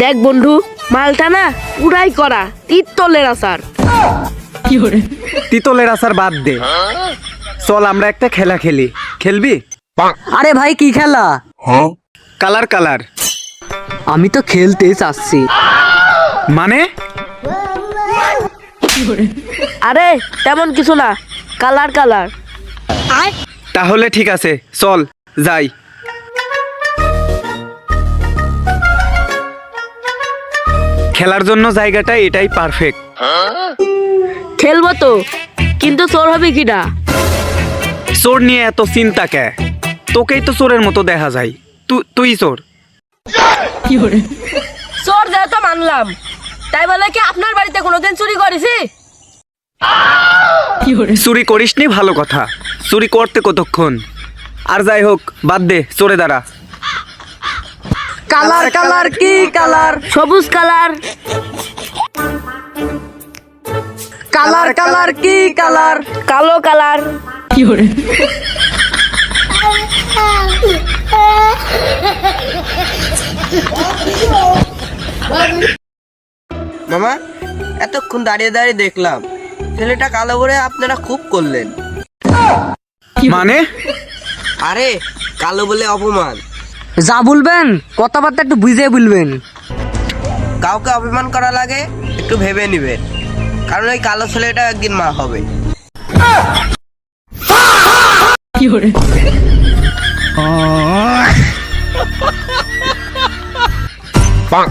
দেখ বন্ধু, মালটা না পুরাই করা তিতলের আচার। তিতলের আচার বাদ দে, চল আমরা একটা খেলা খেলি। খেলবি? আরে ভাই কি খেলা? Colour colour. আমি তো খেলতে চাচ্ছি। মানে? আরে তেমন কিছু না, কালার কালার। তাহলে ঠিক আছে, চল যাই। খেলার জন্য জায়গাটা এটাই পারফেক্ট। খেলবো তো, কিন্তু চোর হবে কিনা? চোর নিয়ে এত চিন্তা কে? তোকেই তো চোরের মতো দেখা যায়। তুই চোর। চোর যেহেতু মানলাম, তাই বলে কি আপনার বাড়িতে কোনোদিন চুরি করেছি? চুরি করিসনি, ভালো কথা। চুরি করতে কতক্ষণ? আর যাই হোক, বাদ দে, চোরে দাঁড়া। কালার কালার কি কালার? সবুজ কালার। কালার কালার কি কালার? কালো কালার। মামা, এতক্ষণ দাঁড়িয়ে দাঁড়িয়ে দেখলাম ছেলেটা কালো বলে আপনারা খুব করলেন। মানে? আরে কালো বলে অপমান। যা বলবেন কথাবার্তা একটু বুঝে বলবেন। কাউকে অপমান করা লাগে একটু ভেবে নিবেন, কারণ ওই কালো ছেলেটা একদিন মা হবে। পাক।